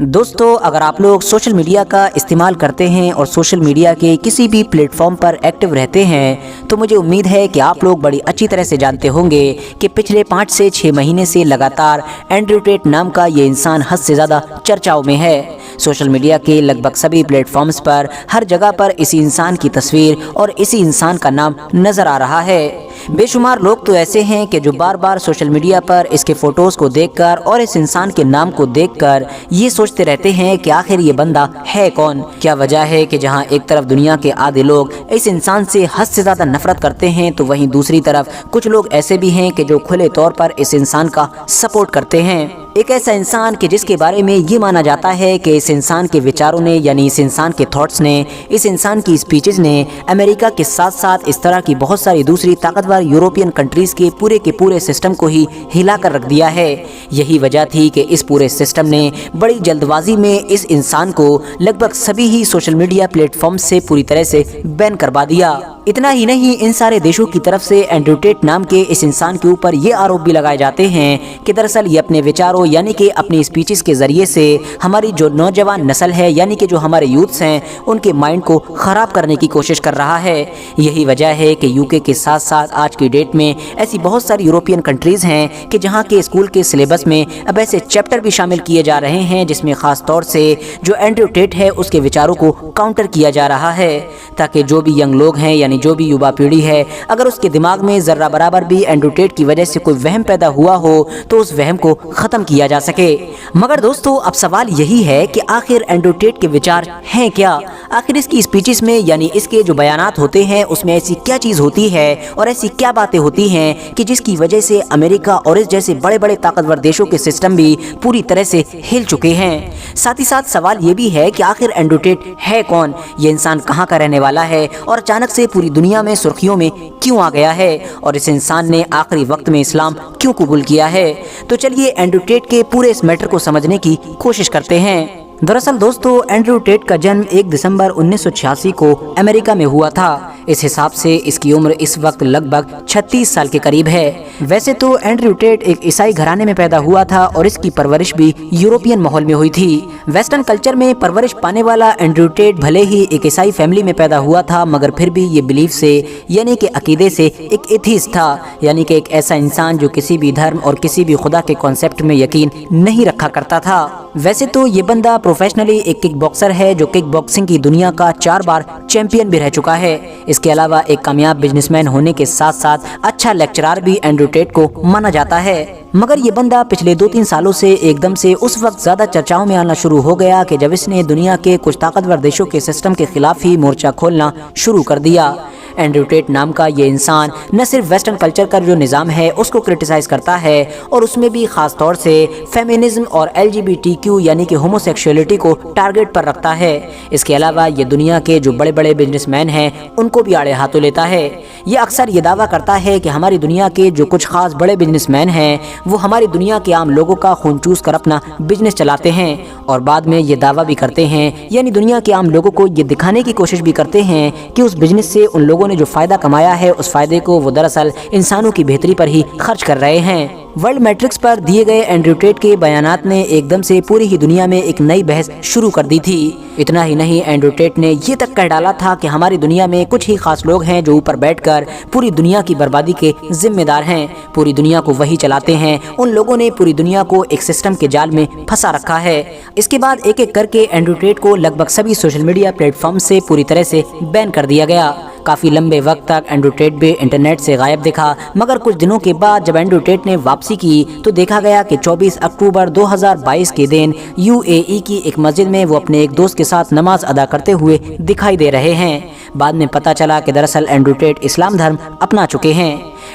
दोस्तों, अगर आप लोग सोशल मीडिया का इस्तेमाल करते हैं और सोशल मीडिया के किसी भी प्लेटफॉर्म पर एक्टिव रहते हैं तो मुझे उम्मीद है कि आप लोग बड़ी अच्छी तरह से जानते होंगे कि पिछले 5 से 6 महीने से लगातार एंड्रयू टेट नाम का ये इंसान हद से ज़्यादा चर्चाओं में है। सोशल मीडिया के लगभग सभी प्लेटफॉर्म्स पर हर जगह पर इसी इंसान की तस्वीर और इसी इंसान का नाम नज़र आ रहा है। बेशुमार लोग तो ऐसे हैं कि जो बार बार सोशल मीडिया पर इसके फ़ोटोज़ को देखकर और इस इंसान के नाम को देखकर ये सोचते रहते हैं कि आखिर ये बंदा है कौन। क्या वजह है कि जहां एक तरफ दुनिया के आधे लोग इस इंसान से हद से ज़्यादा नफरत करते हैं तो वहीं दूसरी तरफ कुछ लोग ऐसे भी हैं कि जो खुले तौर पर इस इंसान का सपोर्ट करते हैं। एक ऐसा इंसान कि जिसके बारे में ये माना जाता है कि इस इंसान के विचारों ने यानी इस इंसान के थॉट्स ने, इस इंसान की स्पीचेस ने अमेरिका के साथ साथ इस तरह की बहुत सारी दूसरी ताकतवर यूरोपियन कंट्रीज़ के पूरे सिस्टम को ही हिला कर रख दिया है। यही वजह थी कि इस पूरे सिस्टम ने बड़ी जल्दबाजी में इस इंसान को लगभग सभी ही सोशल मीडिया प्लेटफॉर्म से पूरी तरह से बैन करवा दिया। इतना ही नहीं, इन सारे देशों की तरफ से एंड्रयू टेट नाम के इस इंसान के ऊपर ये आरोप भी लगाए जाते हैं कि दरअसल ये अपने विचारों यानी कि अपनी स्पीचेस के ज़रिए से हमारी जो नौजवान नस्ल है यानी कि जो हमारे यूथ्स हैं उनके माइंड को ख़राब करने की कोशिश कर रहा है। यही वजह है कि यूके के साथ साथ आज की डेट में ऐसी बहुत सारी यूरोपियन कंट्रीज़ हैं कि जहाँ के स्कूल के सिलेबस में अब ऐसे चैप्टर भी शामिल किए जा रहे हैं जिसमें ख़ास तौर से जो एंड्रयू टेट है उसके विचारों को काउंटर किया जा रहा है, ताकि जो भी यंग लोग हैं यानी जो भी युवा पीढ़ी है अगर उसके दिमाग में ज़र्रा बराबर भी एंड्रयू टेट की वजह से कोई वहम पैदा हुआ हो तो उस वहम को ख़त्म किया जा सके। मगर दोस्तों, अब सवाल यही है कि आखिर एंड्रयू टेट के विचार हैं क्या। आखिर इसकी स्पीचेस में यानी इसके जो बयानात होते हैं उसमें ऐसी क्या चीज़ होती है और ऐसी क्या बातें होती हैं कि जिसकी वजह से अमेरिका और इस जैसे बड़े बड़े ताकतवर देशों के सिस्टम भी पूरी तरह से हिल चुके हैं। साथ ही साथ सवाल ये भी है कि आखिर एंड्रयू टेट है कौन, ये इंसान कहाँ का रहने वाला है और अचानक से पूरी दुनिया में सुर्खियों में क्यों आ गया है और इस इंसान ने आखिरी वक्त में इस्लाम क्यों कबूल किया है। तो चलिए एंड्रयू टेट के पूरे इस मैटर को समझने की कोशिश करते हैं। दरअसल दोस्तों, एंड्रयू टेट का जन्म 1 दिसंबर 1986 को अमेरिका में हुआ था। इस हिसाब से इसकी उम्र इस वक्त लगभग 36 साल के करीब है। वैसे तो एंड्रयू टेट एक ईसाई घराने में पैदा हुआ था और इसकी परवरिश भी यूरोपियन माहौल में हुई थी। वेस्टर्न कल्चर में परवरिश पाने वाला एंड्रयू टेट भले ही एक ईसाई फैमिली में पैदा हुआ था मगर फिर भी ये बिलीफ से यानी कि अकीदे से एक एथीस्ट था, यानी कि एक ऐसा इंसान जो किसी भी धर्म और किसी भी खुदा के कॉन्सेप्ट में यकीन नहीं रखा करता था। वैसे तो ये बंदा प्रोफेशनली एक किक बॉक्सर है जो किक बॉक्सिंग की दुनिया का 4 बार चैंपियन भी रह चुका है। इसके अलावा एक कामयाब बिजनेसमैन होने के साथ साथ अच्छा लेक्चरर भी एंड्रयू टेट को माना जाता है। मगर ये बंदा पिछले 2-3 सालों से एकदम से उस वक्त ज़्यादा चर्चाओं में आना शुरू हो गया कि जब इसने दुनिया के कुछ ताकतवर देशों के सिस्टम के खिलाफ ही मोर्चा खोलना शुरू कर दिया। एंड्रयू टेट नाम का ये इंसान न सिर्फ वेस्टर्न कल्चर का जो निज़ाम है उसको क्रिटिसाइज़ करता है और उसमें भी ख़ास तौर से फेमिनिज्म और LGBTQ यानी कि होमोसेक्सुअलिटी को टारगेट पर रखता है। इसके अलावा ये दुनिया के जो बड़े बड़े बिजनेसमैन हैं उनको भी आड़े हाथों लेता है। ये अक्सर ये दावा करता है कि हमारी दुनिया के जो कुछ खास बड़े बिजनेसमैन हैं वो हमारी दुनिया के आम लोगों का खून चूस कर अपना बिजनेस चलाते हैं और बाद में ये दावा भी करते हैं यानी दुनिया के आम लोगों को ये दिखाने की कोशिश भी करते हैं कि उस बिजनेस से उन लोगों ने जो फ़ायदा कमाया है उस फ़ायदे को वो दरअसल इंसानों की बेहतरी पर ही खर्च कर रहे हैं। वर्ल्ड मैट्रिक्स पर दिए गए एंड्रयू टेट के बयानात ने एकदम से पूरी ही दुनिया में एक नई बहस शुरू कर दी थी। इतना ही नहीं, एंड्रयू टेट ने ये तक कह डाला था कि हमारी दुनिया में कुछ ही खास लोग हैं जो ऊपर बैठकर पूरी दुनिया की बर्बादी के जिम्मेदार हैं, पूरी दुनिया को वही चलाते हैं। उन लोगों ने पूरी दुनिया को एक सिस्टम के जाल में फंसा रखा है। इसके बाद एक एक करके एंड्रयू टेट को लगभग सभी सोशल मीडिया प्लेटफॉर्म से पूरी तरह से बैन कर दिया गया। काफ़ी लंबे वक्त तक एंड्रयू टेट भी इंटरनेट से गायब दिखा, मगर कुछ दिनों के बाद जब एंड्रयू टेट ने वापसी की तो देखा गया कि 24 अक्टूबर 2022 के दिन UAE की एक मस्जिद में वो अपने एक दोस्त के साथ नमाज अदा करते हुए दिखाई दे रहे हैं। बाद में पता चला कि दरअसल एंड्रयू टेट इस्लाम धर्म अपना चुके हैं।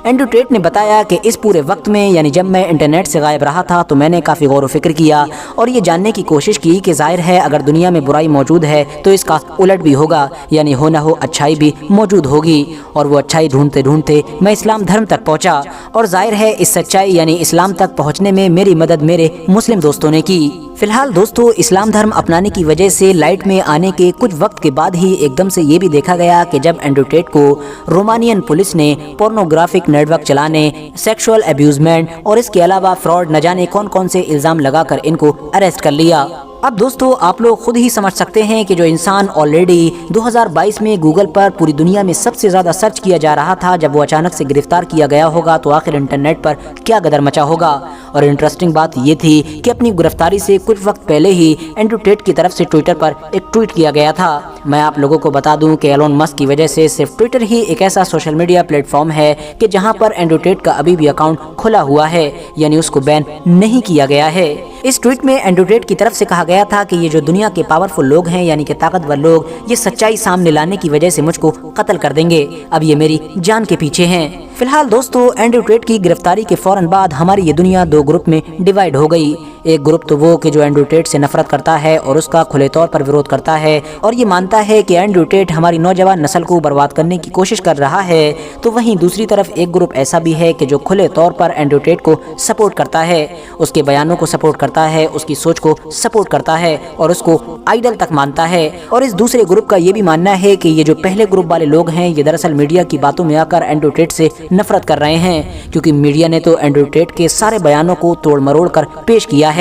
एंड्रयू टेट ने बताया कि इस पूरे वक्त में यानी जब मैं इंटरनेट से गायब रहा था तो मैंने काफ़ी गौर व फिक्र किया और ये जानने की कोशिश की कि जाहिर है अगर दुनिया में बुराई मौजूद है तो इसका उलट भी होगा, यानी हो ना हो अच्छाई भी मौजूद होगी। और वो अच्छाई ढूंढते ढूंढते मैं इस्लाम धर्म तक पहुंचा और जाहिर है इस सच्चाई यानी इस्लाम तक पहुंचने में मेरी मदद मेरे मुस्लिम दोस्तों ने की। फिलहाल दोस्तों, इस्लाम धर्म अपनाने की वजह से लाइट में आने के कुछ वक्त के बाद ही एकदम से ये भी देखा गया कि जब एंड्रयू टेट को रोमानियन पुलिस ने पोर्नोग्राफिक नेटवर्क चलाने, सेक्सुअल अब्यूजमेंट और इसके अलावा फ्रॉड न जाने कौन कौन से इल्ज़ाम लगाकर इनको अरेस्ट कर लिया। अब दोस्तों आप लोग खुद ही समझ सकते हैं कि जो इंसान ऑलरेडी 2022 में गूगल पर पूरी दुनिया में सबसे ज़्यादा सर्च किया जा रहा था, जब वो अचानक से गिरफ्तार किया गया होगा तो आखिर इंटरनेट पर क्या गदर मचा होगा। और इंटरेस्टिंग बात ये थी कि अपनी गिरफ्तारी से कुछ वक्त पहले ही एंड्रू टेट की तरफ से ट्विटर पर एक ट्वीट किया गया था। मैं आप लोगों को बता दूं कि एलोन मस्क की वजह से सिर्फ ट्विटर ही एक ऐसा सोशल मीडिया प्लेटफॉर्म है कि जहां पर एंड्रू टेट का अभी भी अकाउंट खुला हुआ है, यानी उसको बैन नहीं किया गया है। इस ट्वीट में एंड्रू टेट की तरफ से कहा गया था कि ये जो दुनिया के पावरफुल लोग हैं, यानी कि ताकतवर लोग, ये सच्चाई सामने लाने की वजह से मुझको कत्ल कर देंगे। अब ये मेरी जान के पीछे हैं। फिलहाल दोस्तों एंड्रू टेट की गिरफ्तारी के फौरन बाद हमारी ये दुनिया दो ग्रुप में डिवाइड हो गई। एक ग्रुप तो वो कि जो एंड्रू टेट से नफरत करता है और उसका खुले तौर पर विरोध करता है और ये मानता है कि एंड्रू टेट हमारी नौजवान नस्ल को बर्बाद करने की कोशिश कर रहा है। तो वहीं दूसरी तरफ एक ग्रुप ऐसा भी है कि जो खुले तौर पर एंड्रू टेट को सपोर्ट करता है, उसके बयानों को सपोर्ट करता है, उसकी सोच को सपोर्ट करता है और उसको आइडल तक मानता है। और इस दूसरे ग्रुप का ये भी मानना है कि ये जो पहले ग्रुप वाले लोग हैं, ये दरअसल मीडिया की बातों में आकर एंड्रू टेट से नफरत कर रहे हैं, क्योंकि मीडिया ने तो एंड्रू टेट के सारे बयानों को तोड़ मरोड़ कर पेश किया है।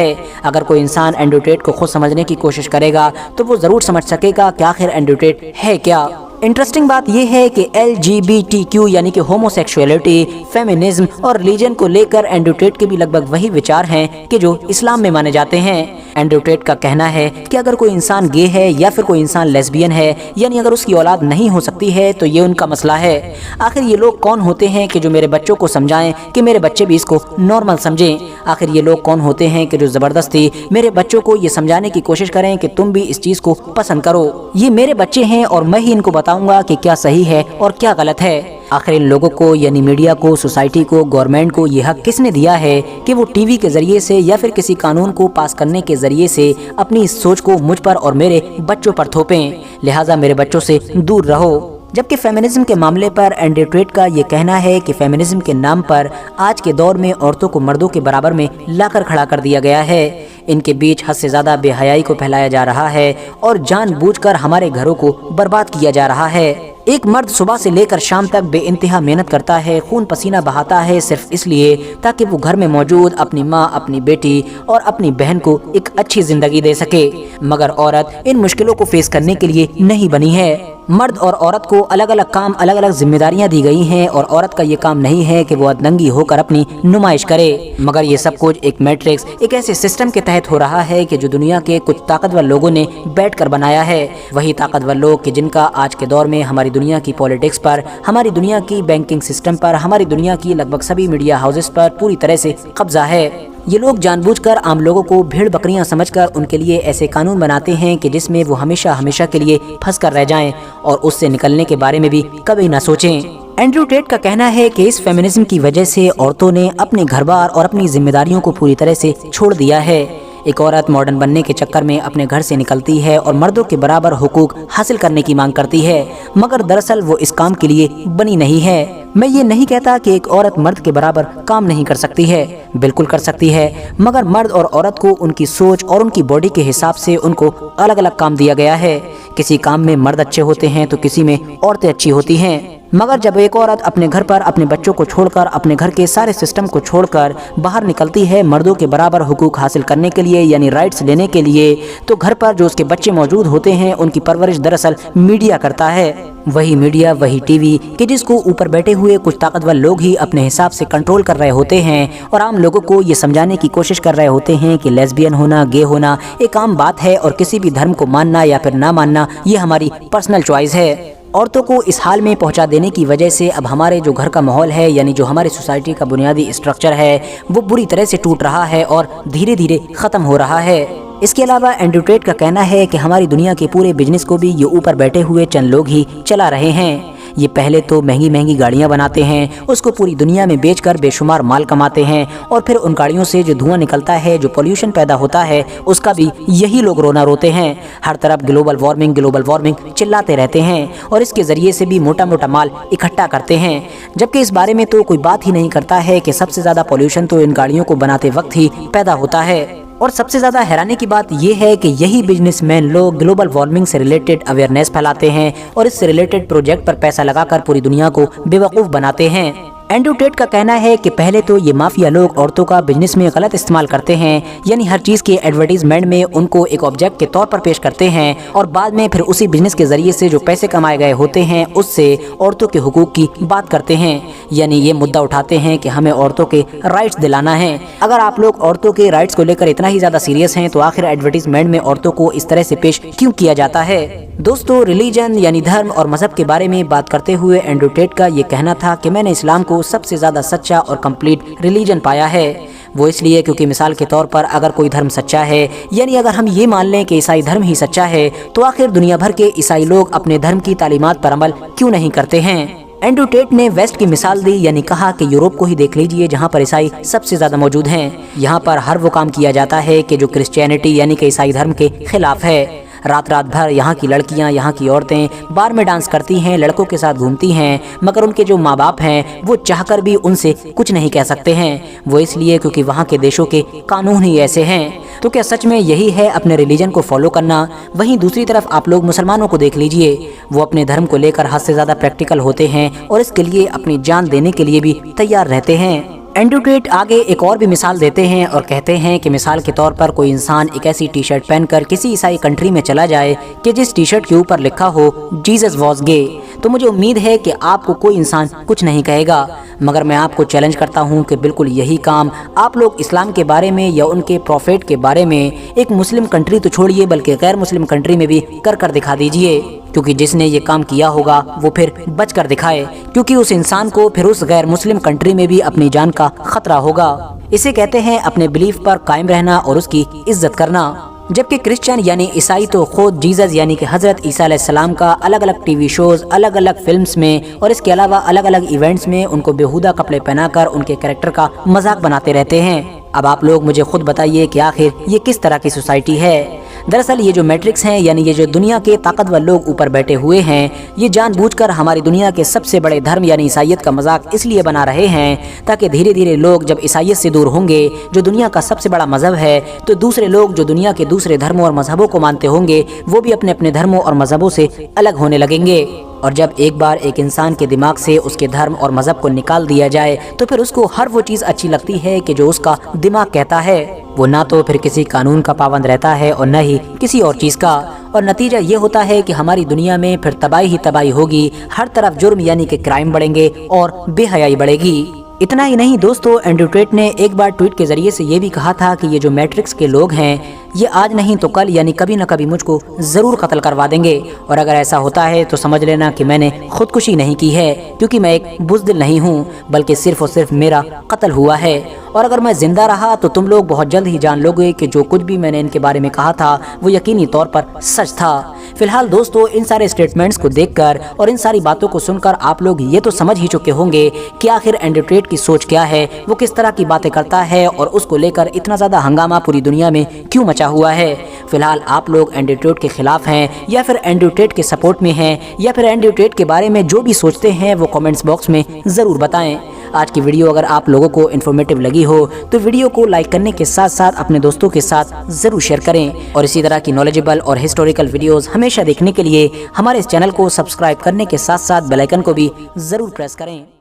अगर कोई इंसान एंड्रू टेट को खुद समझने की कोशिश करेगा तो वो जरूर समझ सकेगा कि आखिर एंड्रू टेट है क्या। इंटरेस्टिंग बात यह है कि LGBTQ यानी कि होमोसेक्सुअलिटी, फेमिनिज्म और रिलीजन को लेकर एंड्रू टेट के भी लगभग वही विचार हैं कि जो इस्लाम में माने जाते हैं। एंड्रू टेट का कहना है कि अगर कोई इंसान गे है या फिर कोई इंसान लेस्बियन है, यानी अगर उसकी औलाद नहीं हो सकती है तो ये उनका मसला है। आखिर ये लोग कौन होते हैं कि जो मेरे बच्चों को समझाएं कि मेरे बच्चे भी इसको नॉर्मल समझें? आखिर ये लोग कौन होते हैं कि जो ज़बरदस्ती मेरे बच्चों को ये समझाने की कोशिश करें कि तुम भी इस चीज़ को पसंद करो? ये मेरे बच्चे हैं और मैं ही इनको बताऊंगा कि क्या सही है और क्या गलत है। आखिर इन लोगों को यानी मीडिया को, सोसाइटी को, गवर्नमेंट को ये हक किसने दिया है कि वो टीवी के जरिए से या फिर किसी कानून को पास करने के जरिए से अपनी इस सोच को मुझ पर और मेरे बच्चों पर थोपें? लिहाजा मेरे बच्चों से दूर रहो। जबकि फेमिनिज्म के मामले पर एंड्रू टेट का ये कहना है कि फेमिनिज्म के नाम पर आज के दौर में औरतों को मर्दों के बराबर में लाकर खड़ा कर दिया गया है। इनके बीच हद से ज़्यादा बेहयाई को फैलाया जा रहा है और जानबूझकर हमारे घरों को बर्बाद किया जा रहा है। एक मर्द सुबह से लेकर शाम तक बेइंतहा मेहनत करता है, खून पसीना बहाता है सिर्फ इसलिए ताकि वो घर में मौजूद अपनी माँ, अपनी बेटी और अपनी बहन को एक अच्छी जिंदगी दे सके। मगर औरत इन मुश्किलों को फेस करने के लिए नहीं बनी है। मर्द और औरत को अलग अलग काम, अलग अलग जिम्मेदारियां दी गई हैं और औरत का ये काम नहीं है कि वो अदनंगी होकर अपनी नुमाइश करे। मगर ये सब कुछ एक मैट्रिक्स, एक ऐसे सिस्टम के तहत हो रहा है कि जो दुनिया के कुछ ताकतवर लोगों ने बैठकर बनाया है। वही ताकतवर लोग कि जिनका आज के दौर में हमारी दुनिया की पॉलिटिक्स पर, हमारी दुनिया की बैंकिंग सिस्टम पर, हमारी दुनिया की लगभग सभी मीडिया हाउसेस पर पूरी तरह से कब्जा है। ये लोग जानबूझकर आम लोगों को भेड़ बकरियां समझकर उनके लिए ऐसे कानून बनाते हैं कि जिसमें वो हमेशा हमेशा के लिए फंस कर रह जाएं और उससे निकलने के बारे में भी कभी ना सोचें। एंड्रू टेट का कहना है कि इस फेमिनिज्म की वजह से औरतों ने अपने घर-बार और अपनी जिम्मेदारियों को पूरी तरह से छोड़ दिया है। एक औरत मॉडर्न बनने के चक्कर में अपने घर से निकलती है और मर्दों के बराबर हुकूक हासिल करने की मांग करती है, मगर दरअसल वो इस काम के लिए बनी नहीं है। मैं ये नहीं कहता कि एक औरत मर्द के बराबर काम नहीं कर सकती है, बिल्कुल कर सकती है, मगर मर्द और औरत को उनकी सोच और उनकी बॉडी के हिसाब से उनको अलग अलग काम दिया गया है। किसी काम में मर्द अच्छे होते हैं तो किसी में औरतें अच्छी होती हैं। मगर जब एक औरत अपने घर पर अपने बच्चों को छोड़कर, अपने घर के सारे सिस्टम को छोड़कर बाहर निकलती है मर्दों के बराबर हुकूक हासिल करने के लिए, यानी राइट्स लेने के लिए, तो घर पर जो उसके बच्चे मौजूद होते हैं उनकी परवरिश दरअसल मीडिया करता है। वही मीडिया, वही टीवी कि जिसको ऊपर बैठे हुए कुछ ताकतवर लोग ही अपने हिसाब से कंट्रोल कर रहे होते हैं और आम लोगों को ये समझाने की कोशिश कर रहे होते हैं कि लेस्बियन होना, गे होना एक आम बात है और किसी भी धर्म को मानना या फिर ना मानना ये हमारी पर्सनल चॉइस है। औरतों को इस हाल में पहुंचा देने की वजह से अब हमारे जो घर का माहौल है, यानी जो हमारी सोसाइटी का बुनियादी स्ट्रक्चर है, वो बुरी तरह से टूट रहा है और धीरे धीरे ख़त्म हो रहा है। इसके अलावा एंड्रू टेट का कहना है कि हमारी दुनिया के पूरे बिजनेस को भी ये ऊपर बैठे हुए चंद लोग ही चला रहे हैं। ये पहले तो महंगी महंगी गाड़ियां बनाते हैं, उसको पूरी दुनिया में बेचकर बेशुमार माल कमाते हैं और फिर उन गाड़ियों से जो धुआं निकलता है, जो पोल्यूशन पैदा होता है, उसका भी यही लोग रोना रोते हैं। हर तरफ ग्लोबल वार्मिंग चिल्लाते रहते हैं और इसके जरिए से भी मोटा मोटा माल इकट्ठा करते हैं, जबकि इस बारे में तो कोई बात ही नहीं करता है कि सबसे ज़्यादा पोल्यूशन तो इन गाड़ियों को बनाते वक्त ही पैदा होता है। और सबसे ज़्यादा हैरानी की बात यह है कि यही बिजनेसमैन लोग ग्लोबल वार्मिंग से रिलेटेड अवेयरनेस फैलाते हैं और इससे रिलेटेड प्रोजेक्ट पर पैसा लगाकर पूरी दुनिया को बेवकूफ़ बनाते हैं। एंड्रू टेट का कहना है कि पहले तो ये माफिया लोग औरतों का बिजनेस में गलत इस्तेमाल करते हैं, यानी हर चीज़ के एडवर्टीजमेंट में उनको एक ऑब्जेक्ट के तौर पर पेश करते हैं और बाद में फिर उसी बिजनेस के जरिए से जो पैसे कमाए गए होते हैं उससे औरतों के हुकूक की बात करते हैं, यानी ये मुद्दा उठाते हैं कि हमें औरतों के राइट्स दिलाना है। अगर आप लोग औरतों के राइट्स को लेकर इतना ही ज़्यादा सीरियस हैं तो आखिर एडवर्टीजमेंट में औरतों को इस तरह से पेश क्यों किया जाता है। दोस्तों, रिलीजन यानी धर्म और मजहब के बारे में बात करते हुए एंड्रू टेट का ये कहना था कि मैंने इस्लाम को सबसे ज़्यादा सच्चा और कंप्लीट रिलीजन पाया है। वो इसलिए क्योंकि मिसाल के तौर पर अगर कोई धर्म सच्चा है, यानी अगर हम ये मान लें कि ईसाई धर्म ही सच्चा है, तो आखिर दुनिया भर के ईसाई लोग अपने धर्म की तालीमात पर अमल क्यों नहीं करते हैं। एंड्रू टेट ने वेस्ट की मिसाल दी, यानी कहा कि यूरोप को ही देख लीजिए जहाँ पर ईसाई सबसे ज़्यादा मौजूद हैं। यहाँ पर हर वो काम किया जाता है कि जो क्रिश्चियनिटी यानी कि ईसाई धर्म के खिलाफ है। रात रात भर यहाँ की लड़कियाँ, यहाँ की औरतें बार में डांस करती हैं, लड़कों के साथ घूमती हैं, मगर उनके जो माँ बाप हैं वो चाहकर भी उनसे कुछ नहीं कह सकते हैं। वो इसलिए क्योंकि वहाँ के देशों के कानून ही ऐसे हैं। तो क्या सच में यही है अपने रिलीजन को फॉलो करना? वहीं दूसरी तरफ आप लोग मुसलमानों को देख लीजिए, वो अपने धर्म को लेकर हद से ज़्यादा प्रैक्टिकल होते हैं और इसके लिए अपनी जान देने के लिए भी तैयार रहते हैं। एंड्रू टेट आगे एक और भी मिसाल देते हैं और कहते हैं कि मिसाल के तौर पर कोई इंसान एक ऐसी टी शर्ट पहनकर किसी ईसाई कंट्री में चला जाए कि जिस टी शर्ट के ऊपर लिखा हो जीसस वॉज गे, तो मुझे उम्मीद है कि आपको कोई इंसान कुछ नहीं कहेगा। मगर मैं आपको चैलेंज करता हूं कि बिल्कुल यही काम आप लोग इस्लाम के बारे में या उनके प्रॉफिट के बारे में एक मुस्लिम कंट्री तो छोड़िए बल्कि गैर मुस्लिम कंट्री में भी कर दिखा दीजिए, क्योंकि जिसने ये काम किया होगा वो फिर बच कर दिखाए, क्योंकि उस इंसान को फिर उस गैर मुस्लिम कंट्री में भी अपनी जान का खतरा होगा। इसे कहते हैं अपने बिलीफ पर कायम रहना और उसकी इज्जत करना। जबकि क्रिश्चियन यानी ईसाई तो खुद जीसस यानी कि हजरत ईसा अलैहिस्सलाम का अलग अलग टीवी शोज, अलग अलग फिल्म्स में और इसके अलावा अलग अलग इवेंट्स में उनको बेहुदा कपड़े पहनाकर उनके कैरेक्टर का मजाक बनाते रहते हैं। अब आप लोग मुझे खुद बताइए कि आखिर ये किस तरह की सोसाइटी है। दरअसल ये जो मैट्रिक्स हैं, यानी ये जो दुनिया के ताकतवर लोग ऊपर बैठे हुए हैं, ये जानबूझकर हमारी दुनिया के सबसे बड़े धर्म यानी ईसाइयत का मजाक इसलिए बना रहे हैं ताकि धीरे धीरे लोग जब ईसाइयत से दूर होंगे, जो दुनिया का सबसे बड़ा मजहब है, तो दूसरे लोग जो दुनिया के दूसरे धर्मों और मजहबों को मानते होंगे वो भी अपने अपने धर्मों और मजहबों से अलग होने लगेंगे। और जब एक बार एक इंसान के दिमाग से उसके धर्म और मजहब को निकाल दिया जाए तो फिर उसको हर वो चीज़ अच्छी लगती है कि जो उसका दिमाग कहता है। वो ना तो फिर किसी कानून का पाबंद रहता है और न ही किसी और चीज़ का। और नतीजा ये होता है कि हमारी दुनिया में फिर तबाही ही तबाही होगी, हर तरफ जुर्म यानी कि क्राइम बढ़ेंगे और बेहयाई बढ़ेगी। इतना ही नहीं दोस्तों, एंड्रू टेट ने एक बार ट्वीट के जरिए से ये भी कहा था कि ये जो मैट्रिक्स के लोग हैं ये आज नहीं तो कल यानी कभी न कभी मुझको ज़रूर कत्ल करवा देंगे, और अगर ऐसा होता है तो समझ लेना कि मैंने खुदकुशी नहीं की है, क्योंकि मैं एक बुज़दिल नहीं हूँ बल्कि सिर्फ और सिर्फ मेरा कत्ल हुआ है। और अगर मैं ज़िंदा रहा तो तुम लोग बहुत जल्द ही जान लोगे कि जो कुछ भी मैंने इनके बारे में कहा था वो यकीनी तौर पर सच था। फिलहाल दोस्तों, इन सारे स्टेटमेंट्स को देखकर और इन सारी बातों को सुनकर आप लोग ये तो समझ ही चुके होंगे कि आखिर एंड्रू टेट की सोच क्या है, वो किस तरह की बातें करता है और उसको लेकर इतना ज़्यादा हंगामा पूरी दुनिया में क्यों मचा हुआ है। फिलहाल आप लोग एंड्रू टेट के खिलाफ हैं या फिर एंड्रू टेट के सपोर्ट में हैं, या फिर एंड्रू टेट के बारे में जो भी सोचते हैं वो कमेंट्स बॉक्स में ज़रूर बताएं। आज की वीडियो अगर आप लोगों को इन्फॉर्मेटिव लगी हो तो वीडियो को लाइक करने के साथ साथ अपने दोस्तों के साथ ज़रूर शेयर करें, और इसी तरह की नॉलेजेबल और हिस्टोरिकल वीडियोस हमेशा देखने के लिए हमारे इस चैनल को सब्सक्राइब करने के साथ साथ बेल आइकन को भी ज़रूर प्रेस करें।